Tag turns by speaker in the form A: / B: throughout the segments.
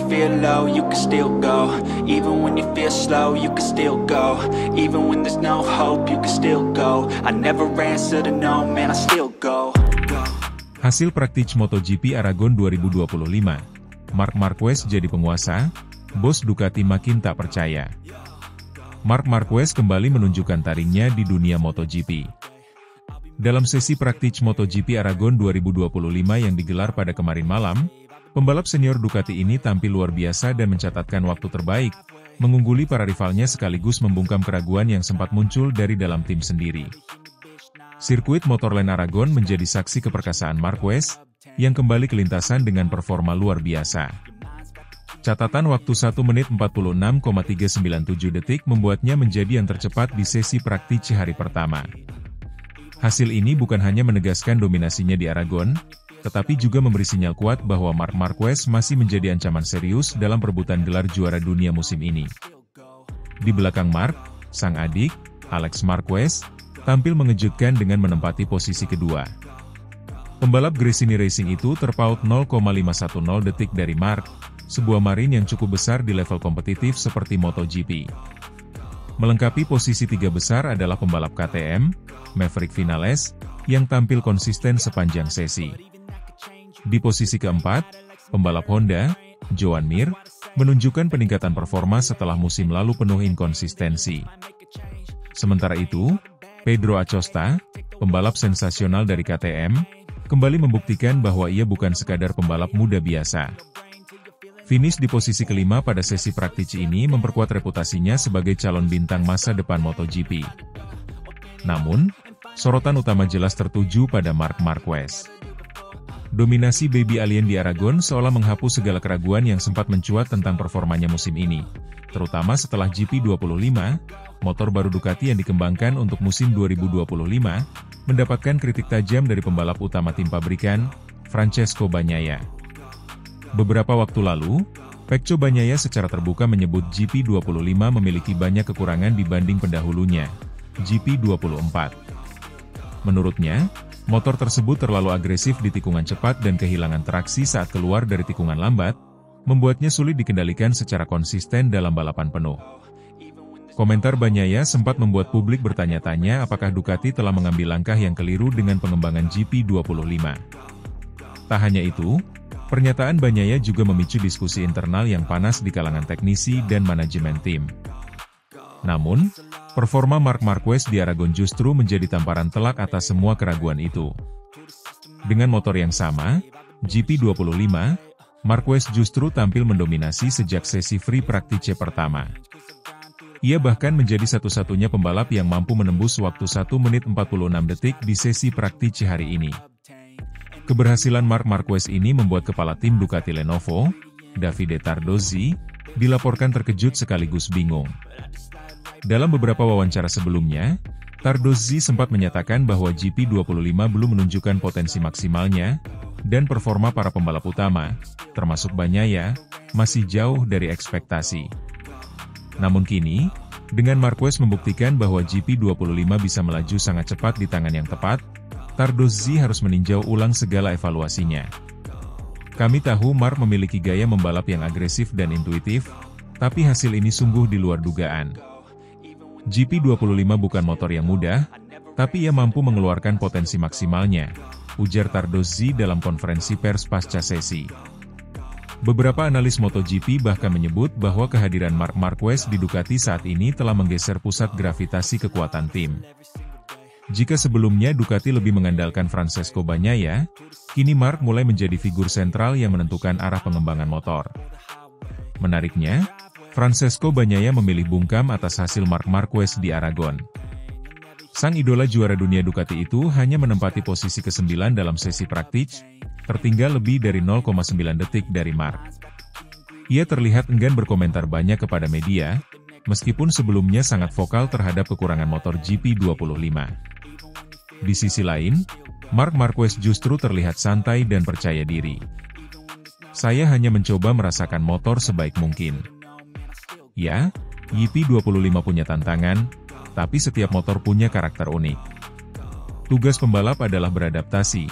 A: feel low, you can still go. Even when you feel slow, you can still go. Even when there's no hope, you can still go. I never answer to no, man, I still go.
B: Hasil praktik MotoGP Aragon 2025. Marc Marquez jadi penguasa, bos Ducati makin tak percaya. Marc Marquez kembali menunjukkan taringnya di dunia MotoGP. Dalam sesi praktik MotoGP Aragon 2025 yang digelar pada kemarin malam, pembalap senior Ducati ini tampil luar biasa dan mencatatkan waktu terbaik, mengungguli para rivalnya sekaligus membungkam keraguan yang sempat muncul dari dalam tim sendiri. Sirkuit Motorland Aragon menjadi saksi keperkasaan Marquez, yang kembali ke lintasan dengan performa luar biasa. Catatan waktu 1 menit 46,397 detik membuatnya menjadi yang tercepat di sesi praktik hari pertama. Hasil ini bukan hanya menegaskan dominasinya di Aragon, tetapi juga memberi sinyal kuat bahwa Marc Marquez masih menjadi ancaman serius dalam perebutan gelar juara dunia musim ini. Di belakang Marc, sang adik, Alex Marquez, tampil mengejutkan dengan menempati posisi kedua. Pembalap Gresini Racing itu terpaut 0,510 detik dari Marc, sebuah margin yang cukup besar di level kompetitif seperti MotoGP. Melengkapi posisi tiga besar adalah pembalap KTM, Maverick Vinales, yang tampil konsisten sepanjang sesi. Di posisi keempat, pembalap Honda, Joan Mir, menunjukkan peningkatan performa setelah musim lalu penuh inkonsistensi. Sementara itu, Pedro Acosta, pembalap sensasional dari KTM, kembali membuktikan bahwa ia bukan sekadar pembalap muda biasa. Finish di posisi kelima pada sesi praktik ini memperkuat reputasinya sebagai calon bintang masa depan MotoGP. Namun, sorotan utama jelas tertuju pada Marc Marquez. Dominasi Baby Alien di Aragon seolah menghapus segala keraguan yang sempat mencuat tentang performanya musim ini, terutama setelah GP25, motor baru Ducati yang dikembangkan untuk musim 2025, mendapatkan kritik tajam dari pembalap utama tim pabrikan, Francesco Bagnaia. Beberapa waktu lalu, Pecco Bagnaia secara terbuka menyebut GP25 memiliki banyak kekurangan dibanding pendahulunya, GP24. Menurutnya, motor tersebut terlalu agresif di tikungan cepat dan kehilangan traksi saat keluar dari tikungan lambat, membuatnya sulit dikendalikan secara konsisten dalam balapan penuh. Komentar Bagnaia sempat membuat publik bertanya-tanya apakah Ducati telah mengambil langkah yang keliru dengan pengembangan GP25. Tak hanya itu, pernyataan Bagnaia juga memicu diskusi internal yang panas di kalangan teknisi dan manajemen tim. Namun, performa Marc Marquez di Aragon justru menjadi tamparan telak atas semua keraguan itu. Dengan motor yang sama, GP25, Marquez justru tampil mendominasi sejak sesi free practice pertama. Ia bahkan menjadi satu-satunya pembalap yang mampu menembus waktu 1 menit 46 detik di sesi praktik hari ini. Keberhasilan Marc Marquez ini membuat kepala tim Ducati Lenovo, Davide Tardozzi, dilaporkan terkejut sekaligus bingung. Dalam beberapa wawancara sebelumnya, Tardozzi sempat menyatakan bahwa GP25 belum menunjukkan potensi maksimalnya, dan performa para pembalap utama, termasuk Bagnaia, masih jauh dari ekspektasi. Namun kini, dengan Marquez membuktikan bahwa GP25 bisa melaju sangat cepat di tangan yang tepat, Tardozzi harus meninjau ulang segala evaluasinya. Kami tahu Marc memiliki gaya membalap yang agresif dan intuitif, tapi hasil ini sungguh di luar dugaan. GP25 bukan motor yang mudah, tapi ia mampu mengeluarkan potensi maksimalnya, ujar Tardozzi dalam konferensi pers pasca sesi. Beberapa analis MotoGP bahkan menyebut bahwa kehadiran Marc Marquez di Ducati saat ini telah menggeser pusat gravitasi kekuatan tim. Jika sebelumnya Ducati lebih mengandalkan Francesco Bagnaia, kini Marc mulai menjadi figur sentral yang menentukan arah pengembangan motor. Menariknya, Francesco Bagnaia memilih bungkam atas hasil Marc Marquez di Aragon. Sang idola juara dunia Ducati itu hanya menempati posisi ke-9 dalam sesi praktik, tertinggal lebih dari 0,9 detik dari Marc. Ia terlihat enggan berkomentar banyak kepada media, meskipun sebelumnya sangat vokal terhadap kekurangan motor GP25. Di sisi lain, Marc Marquez justru terlihat santai dan percaya diri. Saya hanya mencoba merasakan motor sebaik mungkin. Ya, GP25 punya tantangan, tapi setiap motor punya karakter unik. Tugas pembalap adalah beradaptasi,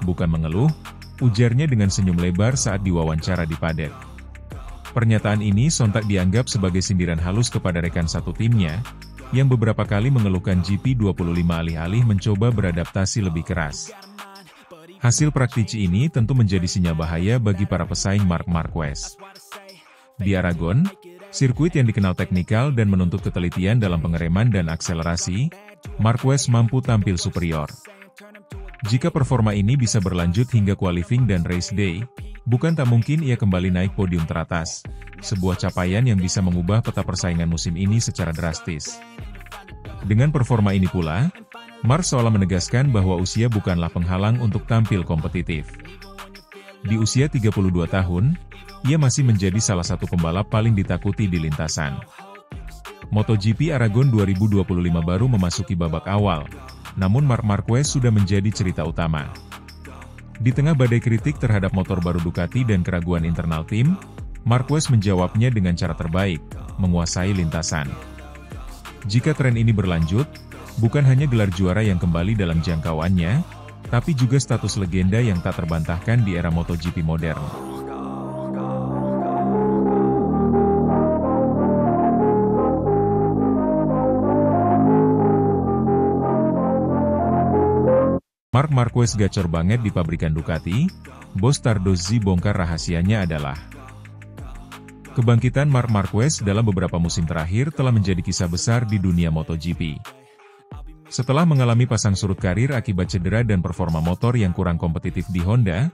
B: bukan mengeluh, ujarnya dengan senyum lebar saat diwawancara di paddock. Pernyataan ini sontak dianggap sebagai sindiran halus kepada rekan satu timnya, yang beberapa kali mengeluhkan GP25 alih-alih mencoba beradaptasi lebih keras. Hasil praktisi ini tentu menjadi sinyal bahaya bagi para pesaing Marc Marquez. Di Aragon, sirkuit yang dikenal teknikal dan menuntut ketelitian dalam pengereman dan akselerasi, Marquez mampu tampil superior. Jika performa ini bisa berlanjut hingga qualifying dan race day, bukan tak mungkin ia kembali naik podium teratas, sebuah capaian yang bisa mengubah peta persaingan musim ini secara drastis. Dengan performa ini pula, Marc seolah menegaskan bahwa usia bukanlah penghalang untuk tampil kompetitif. Di usia 32 tahun, ia masih menjadi salah satu pembalap paling ditakuti di lintasan. MotoGP Aragon 2025 baru memasuki babak awal, namun Marc Marquez sudah menjadi cerita utama. Di tengah badai kritik terhadap motor baru Ducati dan keraguan internal tim, Marquez menjawabnya dengan cara terbaik, menguasai lintasan. Jika tren ini berlanjut, bukan hanya gelar juara yang kembali dalam jangkauannya, tapi juga status legenda yang tak terbantahkan di era MotoGP modern. Marc Marquez gacor banget di pabrikan Ducati, bos Tardozzi bongkar rahasianya adalah kebangkitan Marc Marquez dalam beberapa musim terakhir telah menjadi kisah besar di dunia MotoGP. Setelah mengalami pasang surut karir akibat cedera dan performa motor yang kurang kompetitif di Honda,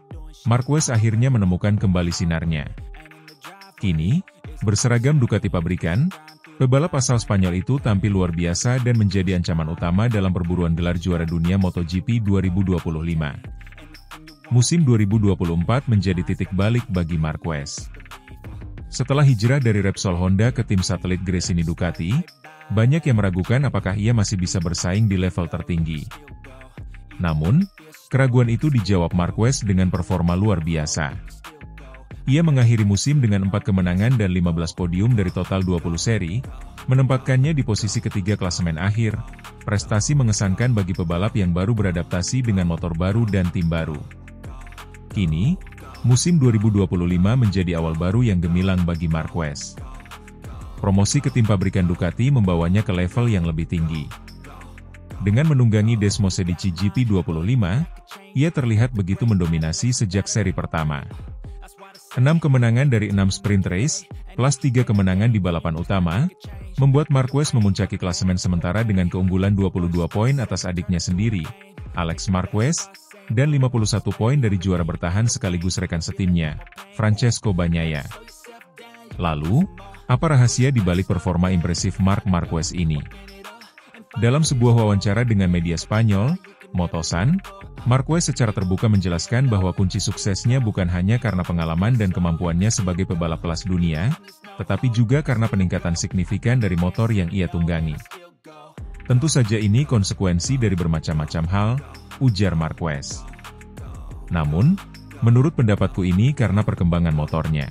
B: Marquez akhirnya menemukan kembali sinarnya. Kini, berseragam Ducati pabrikan, pebalap asal Spanyol itu tampil luar biasa dan menjadi ancaman utama dalam perburuan gelar juara dunia MotoGP 2025. Musim 2024 menjadi titik balik bagi Marquez. Setelah hijrah dari Repsol Honda ke tim satelit Gresini Ducati, banyak yang meragukan apakah ia masih bisa bersaing di level tertinggi. Namun, keraguan itu dijawab Marquez dengan performa luar biasa. Ia mengakhiri musim dengan 4 kemenangan dan 15 podium dari total 20 seri, menempatkannya di posisi ketiga klasemen akhir, prestasi mengesankan bagi pebalap yang baru beradaptasi dengan motor baru dan tim baru. Kini, musim 2025 menjadi awal baru yang gemilang bagi Marquez. Promosi ke tim pabrikan Ducati membawanya ke level yang lebih tinggi. Dengan menunggangi Desmosedici GP25, ia terlihat begitu mendominasi sejak seri pertama. 6 kemenangan dari 6 sprint race, plus 3 kemenangan di balapan utama, membuat Marquez memuncaki klasemen sementara dengan keunggulan 22 poin atas adiknya sendiri, Alex Marquez, dan 51 poin dari juara bertahan sekaligus rekan setimnya, Francesco Bagnaia. Lalu, apa rahasia di balik performa impresif Marc Marquez ini? Dalam sebuah wawancara dengan media Spanyol, Motosan, Marquez secara terbuka menjelaskan bahwa kunci suksesnya bukan hanya karena pengalaman dan kemampuannya sebagai pebalap kelas dunia, tetapi juga karena peningkatan signifikan dari motor yang ia tunggangi. Tentu saja ini konsekuensi dari bermacam-macam hal, ujar Marquez. Namun, menurut pendapatku ini karena perkembangan motornya.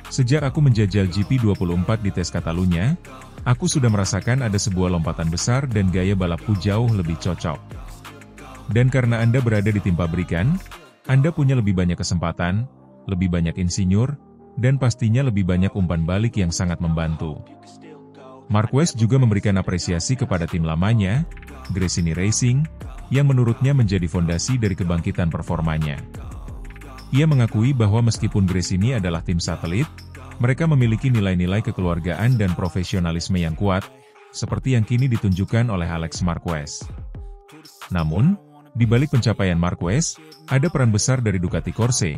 B: Sejak aku menjajal GP24 di tes Catalunya, aku sudah merasakan ada sebuah lompatan besar dan gaya balapku jauh lebih cocok. Dan karena Anda berada di tim pabrikan, Anda punya lebih banyak kesempatan, lebih banyak insinyur, dan pastinya lebih banyak umpan balik yang sangat membantu. Marquez juga memberikan apresiasi kepada tim lamanya, Gresini Racing, yang menurutnya menjadi fondasi dari kebangkitan performanya. Ia mengakui bahwa meskipun Gresini adalah tim satelit, mereka memiliki nilai-nilai kekeluargaan dan profesionalisme yang kuat, seperti yang kini ditunjukkan oleh Alex Marquez. Namun, di balik pencapaian Marquez, ada peran besar dari Ducati Corse,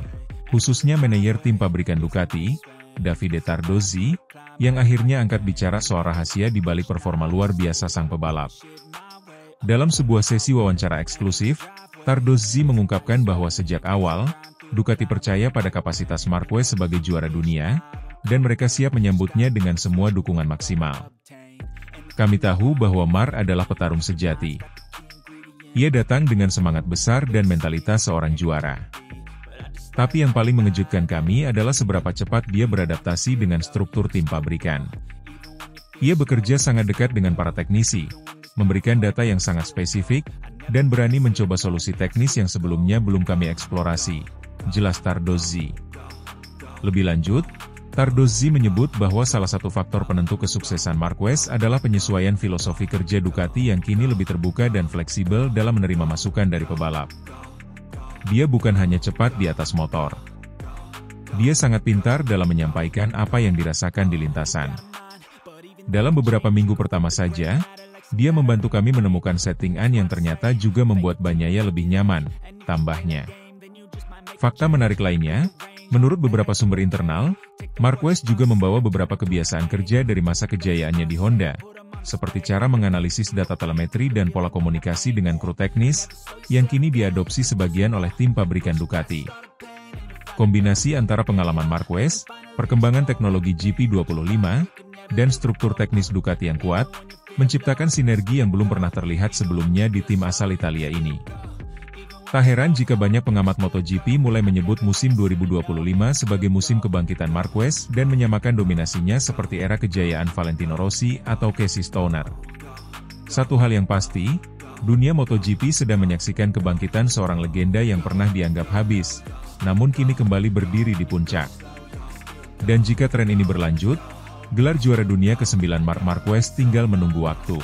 B: khususnya manajer tim pabrikan Ducati, Davide Tardozzi, yang akhirnya angkat bicara soal rahasia di balik performa luar biasa sang pebalap. Dalam sebuah sesi wawancara eksklusif, Tardozzi mengungkapkan bahwa sejak awal, Ducati percaya pada kapasitas Marquez sebagai juara dunia, dan mereka siap menyambutnya dengan semua dukungan maksimal. Kami tahu bahwa Marc adalah petarung sejati. Ia datang dengan semangat besar dan mentalitas seorang juara. Tapi yang paling mengejutkan kami adalah seberapa cepat dia beradaptasi dengan struktur tim pabrikan. Ia bekerja sangat dekat dengan para teknisi, memberikan data yang sangat spesifik, dan berani mencoba solusi teknis yang sebelumnya belum kami eksplorasi, jelas Tardozzi. Lebih lanjut, Tardozzi menyebut bahwa salah satu faktor penentu kesuksesan Marquez adalah penyesuaian filosofi kerja Ducati yang kini lebih terbuka dan fleksibel dalam menerima masukan dari pebalap. Dia bukan hanya cepat di atas motor. Dia sangat pintar dalam menyampaikan apa yang dirasakan di lintasan. Dalam beberapa minggu pertama saja, dia membantu kami menemukan settingan yang ternyata juga membuat Bagnaia lebih nyaman, tambahnya. Fakta menarik lainnya, menurut beberapa sumber internal, Marquez juga membawa beberapa kebiasaan kerja dari masa kejayaannya di Honda, seperti cara menganalisis data telemetri dan pola komunikasi dengan kru teknis, yang kini diadopsi sebagian oleh tim pabrikan Ducati. Kombinasi antara pengalaman Marquez, perkembangan teknologi GP25, dan struktur teknis Ducati yang kuat, menciptakan sinergi yang belum pernah terlihat sebelumnya di tim asal Italia ini. Tak heran jika banyak pengamat MotoGP mulai menyebut musim 2025 sebagai musim kebangkitan Marquez dan menyamakan dominasinya seperti era kejayaan Valentino Rossi atau Casey Stoner. Satu hal yang pasti, dunia MotoGP sedang menyaksikan kebangkitan seorang legenda yang pernah dianggap habis, namun kini kembali berdiri di puncak. Dan jika tren ini berlanjut, gelar juara dunia ke-9 Marc Marquez tinggal menunggu waktu.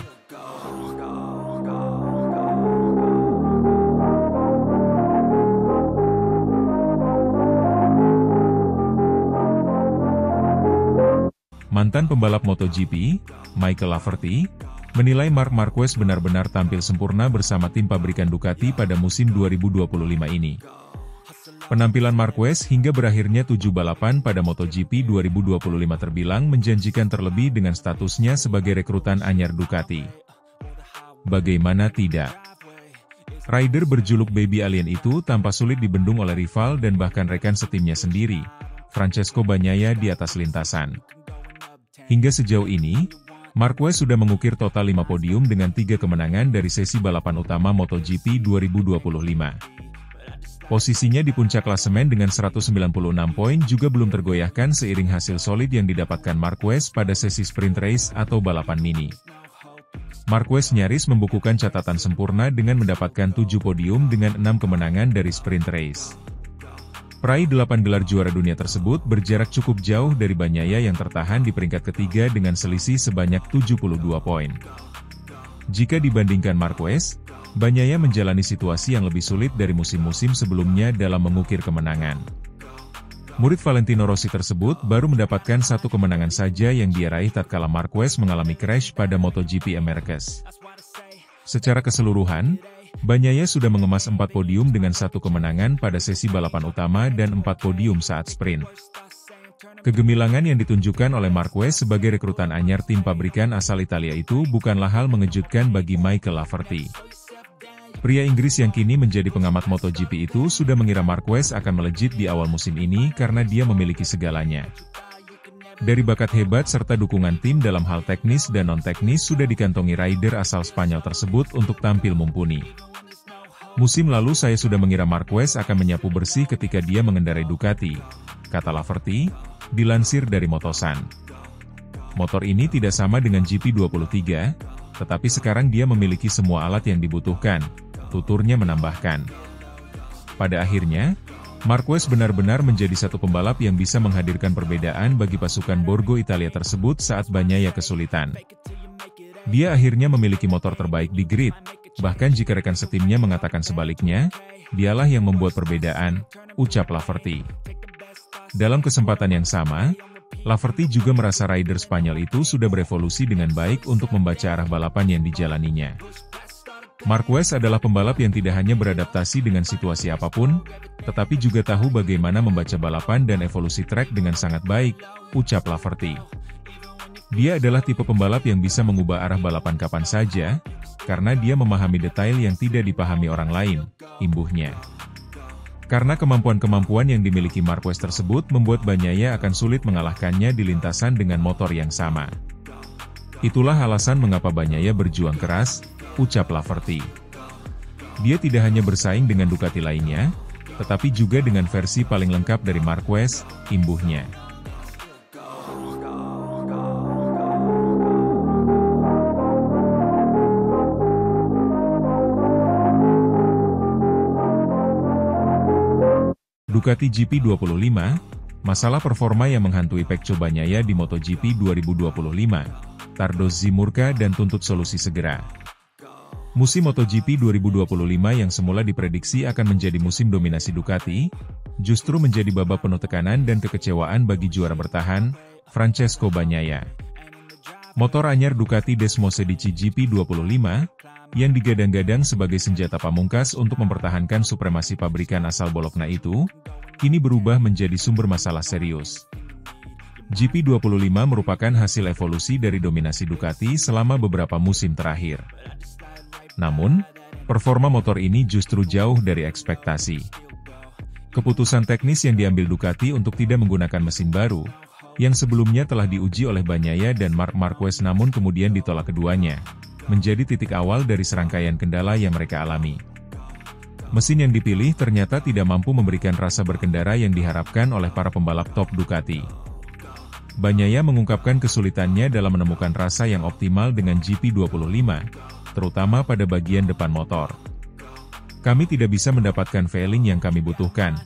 B: Mantan pembalap MotoGP, Michael Laverty, menilai Marc Marquez benar-benar tampil sempurna bersama tim pabrikan Ducati pada musim 2025 ini. Penampilan Marquez hingga berakhirnya 7 balapan pada MotoGP 2025 terbilang menjanjikan terlebih dengan statusnya sebagai rekrutan anyar Ducati. Bagaimana tidak? Rider berjuluk Baby Alien itu tanpa sulit dibendung oleh rival dan bahkan rekan setimnya sendiri, Francesco Bagnaia di atas lintasan. Hingga sejauh ini, Marquez sudah mengukir total 5 podium dengan 3 kemenangan dari sesi balapan utama MotoGP 2025. Posisinya di puncak klasemen dengan 196 poin juga belum tergoyahkan seiring hasil solid yang didapatkan Marquez pada sesi sprint race atau balapan mini. Marquez nyaris membukukan catatan sempurna dengan mendapatkan 7 podium dengan 6 kemenangan dari sprint race. Peraih 8 gelar juara dunia tersebut berjarak cukup jauh dari Bagnaia yang tertahan di peringkat ketiga dengan selisih sebanyak 72 poin. Jika dibandingkan Marquez, Bagnaia menjalani situasi yang lebih sulit dari musim-musim sebelumnya dalam mengukir kemenangan. Murid Valentino Rossi tersebut baru mendapatkan 1 kemenangan saja yang dia raih tatkala Marquez mengalami crash pada MotoGP Americas. Secara keseluruhan, Bagnaia sudah mengemas 4 podium dengan 1 kemenangan pada sesi balapan utama dan 4 podium saat sprint. Kegemilangan yang ditunjukkan oleh Marquez sebagai rekrutan anyar tim pabrikan asal Italia itu bukanlah hal mengejutkan bagi Michael Laverty. Pria Inggris yang kini menjadi pengamat MotoGP itu sudah mengira Marquez akan melejit di awal musim ini karena dia memiliki segalanya. Dari bakat hebat serta dukungan tim dalam hal teknis dan non-teknis sudah dikantongi rider asal Spanyol tersebut untuk tampil mumpuni. Musim lalu saya sudah mengira Marquez akan menyapu bersih ketika dia mengendarai Ducati, kata Laverty, dilansir dari Motosan. Motor ini tidak sama dengan GP23, tetapi sekarang dia memiliki semua alat yang dibutuhkan, tuturnya menambahkan. Pada akhirnya, Marquez benar-benar menjadi satu pembalap yang bisa menghadirkan perbedaan bagi pasukan Borgo Italia tersebut saat Bagnaia kesulitan. Dia akhirnya memiliki motor terbaik di grid, bahkan jika rekan setimnya mengatakan sebaliknya, dialah yang membuat perbedaan, ucap Laverty. Dalam kesempatan yang sama, Laverty juga merasa rider Spanyol itu sudah berevolusi dengan baik untuk membaca arah balapan yang dijalaninya. Marquez adalah pembalap yang tidak hanya beradaptasi dengan situasi apapun, tetapi juga tahu bagaimana membaca balapan dan evolusi trek dengan sangat baik, ucap Laverty. Dia adalah tipe pembalap yang bisa mengubah arah balapan kapan saja, karena dia memahami detail yang tidak dipahami orang lain, imbuhnya. Karena kemampuan-kemampuan yang dimiliki Marquez tersebut membuat Bagnaia akan sulit mengalahkannya di lintasan dengan motor yang sama. Itulah alasan mengapa Bagnaia berjuang keras, ucap Laverty. Dia tidak hanya bersaing dengan Ducati lainnya, tetapi juga dengan versi paling lengkap dari Marquez, imbuhnya. Ducati GP25, Masalah performa yang menghantui Pecco Bagnaia di MotoGP 2025, Tardozzi murka dan tuntut solusi segera. Musim MotoGP 2025 yang semula diprediksi akan menjadi musim dominasi Ducati, justru menjadi babak penuh tekanan dan kekecewaan bagi juara bertahan, Francesco Bagnaia. Motor anyar Ducati Desmosedici GP25, yang digadang-gadang sebagai senjata pamungkas untuk mempertahankan supremasi pabrikan asal Bologna itu, kini berubah menjadi sumber masalah serius. GP25 merupakan hasil evolusi dari dominasi Ducati selama beberapa musim terakhir. Namun, performa motor ini justru jauh dari ekspektasi. Keputusan teknis yang diambil Ducati untuk tidak menggunakan mesin baru, yang sebelumnya telah diuji oleh Bagnaia dan Marc Marquez namun kemudian ditolak keduanya, menjadi titik awal dari serangkaian kendala yang mereka alami. Mesin yang dipilih ternyata tidak mampu memberikan rasa berkendara yang diharapkan oleh para pembalap top Ducati. Bagnaia mengungkapkan kesulitannya dalam menemukan rasa yang optimal dengan GP25, terutama pada bagian depan motor. Kami tidak bisa mendapatkan feeling yang kami butuhkan,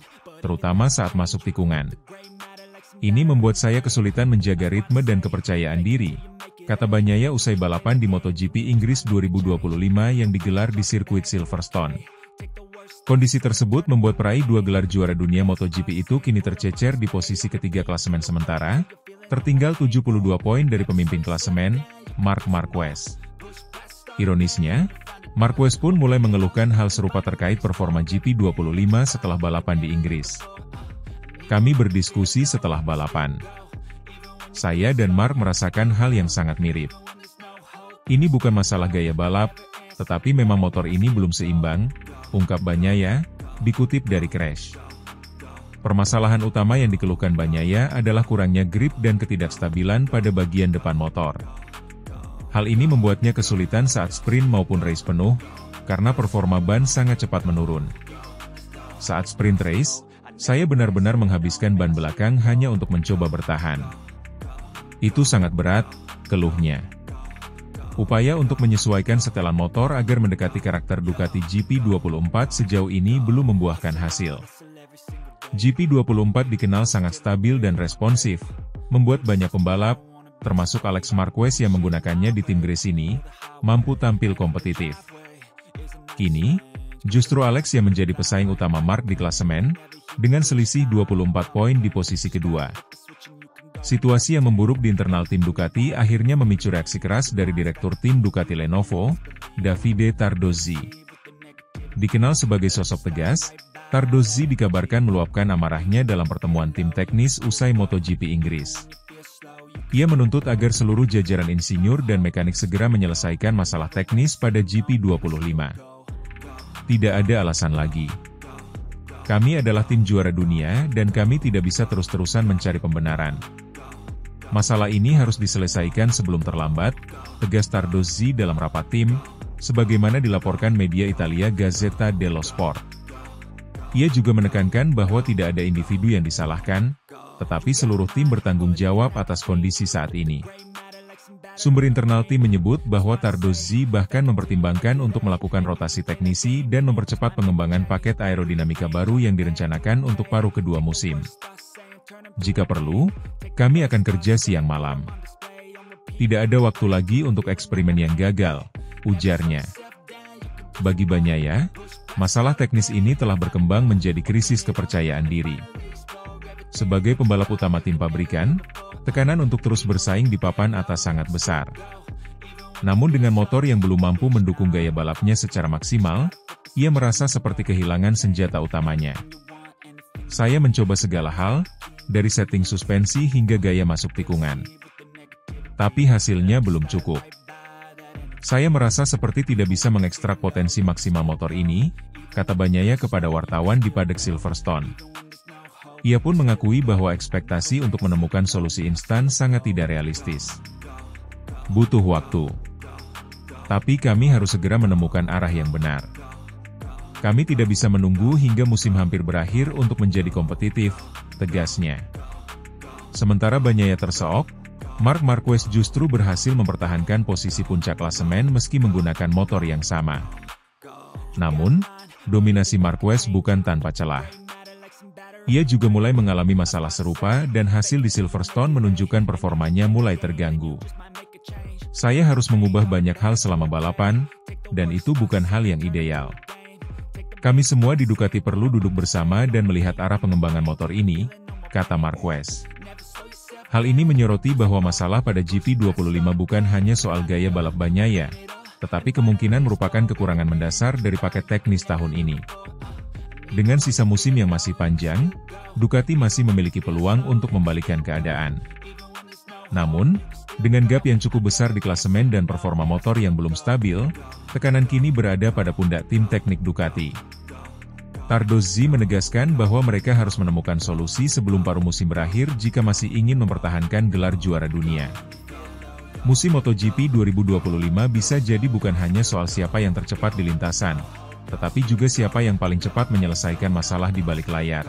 B: terutama saat masuk tikungan. Ini membuat saya kesulitan menjaga ritme dan kepercayaan diri, kata Bagnaia usai balapan di MotoGP Inggris 2025 yang digelar di sirkuit Silverstone. Kondisi tersebut membuat peraih 2 gelar juara dunia MotoGP itu kini tercecer di posisi ketiga klasemen sementara, tertinggal 72 poin dari pemimpin klasemen, Marc Marquez. Ironisnya, Marquez pun mulai mengeluhkan hal serupa terkait performa GP25 setelah balapan di Inggris. Kami berdiskusi setelah balapan. Saya dan Marc merasakan hal yang sangat mirip. Ini bukan masalah gaya balap, tetapi memang motor ini belum seimbang, ungkap Bagnaia, dikutip dari Crash. Permasalahan utama yang dikeluhkan Bagnaia adalah kurangnya grip dan ketidakstabilan pada bagian depan motor. Hal ini membuatnya kesulitan saat sprint maupun race penuh, karena performa ban sangat cepat menurun. Saat sprint race, saya benar-benar menghabiskan ban belakang hanya untuk mencoba bertahan. Itu sangat berat, keluhnya. Upaya untuk menyesuaikan setelan motor agar mendekati karakter Ducati GP24 sejauh ini belum membuahkan hasil. GP24 dikenal sangat stabil dan responsif, membuat banyak pembalap, termasuk Alex Marquez yang menggunakannya di tim Gresini, mampu tampil kompetitif. Kini, justru Alex yang menjadi pesaing utama Marc di klasemen, dengan selisih 24 poin di posisi kedua. Situasi yang memburuk di internal tim Ducati akhirnya memicu reaksi keras dari Direktur Tim Ducati Lenovo, Davide Tardozzi. Dikenal sebagai sosok tegas, Tardozzi dikabarkan meluapkan amarahnya dalam pertemuan tim teknis usai MotoGP Inggris. Ia menuntut agar seluruh jajaran insinyur dan mekanik segera menyelesaikan masalah teknis pada GP25. Tidak ada alasan lagi. Kami adalah tim juara dunia dan kami tidak bisa terus-terusan mencari pembenaran. Masalah ini harus diselesaikan sebelum terlambat, tegas Tardozzi dalam rapat tim, sebagaimana dilaporkan media Italia Gazzetta dello Sport. Ia juga menekankan bahwa tidak ada individu yang disalahkan, tetapi seluruh tim bertanggung jawab atas kondisi saat ini. Sumber internal tim menyebut bahwa Tardozzi bahkan mempertimbangkan untuk melakukan rotasi teknisi dan mempercepat pengembangan paket aerodinamika baru yang direncanakan untuk paruh kedua musim. Jika perlu, kami akan kerja siang malam. Tidak ada waktu lagi untuk eksperimen yang gagal, ujarnya. Bagi Bagnaia, masalah teknis ini telah berkembang menjadi krisis kepercayaan diri. Sebagai pembalap utama tim pabrikan, tekanan untuk terus bersaing di papan atas sangat besar. Namun dengan motor yang belum mampu mendukung gaya balapnya secara maksimal, ia merasa seperti kehilangan senjata utamanya. Saya mencoba segala hal, dari setting suspensi hingga gaya masuk tikungan. Tapi hasilnya belum cukup. Saya merasa seperti tidak bisa mengekstrak potensi maksimal motor ini, kata Bagnaia kepada wartawan di paddock Silverstone. Ia pun mengakui bahwa ekspektasi untuk menemukan solusi instan sangat tidak realistis. Butuh waktu. Tapi kami harus segera menemukan arah yang benar. Kami tidak bisa menunggu hingga musim hampir berakhir untuk menjadi kompetitif, tegasnya. Sementara Bagnaia terseok, Marc Marquez justru berhasil mempertahankan posisi puncak klasemen meski menggunakan motor yang sama. Namun, dominasi Marquez bukan tanpa celah. Ia juga mulai mengalami masalah serupa dan hasil di Silverstone menunjukkan performanya mulai terganggu. Saya harus mengubah banyak hal selama balapan, dan itu bukan hal yang ideal. Kami semua di Ducati perlu duduk bersama dan melihat arah pengembangan motor ini, kata Marquez. Hal ini menyoroti bahwa masalah pada GP25 bukan hanya soal gaya balap Bagnaia, tetapi kemungkinan merupakan kekurangan mendasar dari paket teknis tahun ini. Dengan sisa musim yang masih panjang, Ducati masih memiliki peluang untuk membalikkan keadaan. Namun, dengan gap yang cukup besar di klasemen dan performa motor yang belum stabil, tekanan kini berada pada pundak tim teknik Ducati. Tardozzi menegaskan bahwa mereka harus menemukan solusi sebelum paruh musim berakhir jika masih ingin mempertahankan gelar juara dunia. Musim MotoGP 2025 bisa jadi bukan hanya soal siapa yang tercepat di lintasan, tetapi juga siapa yang paling cepat menyelesaikan masalah di balik layar.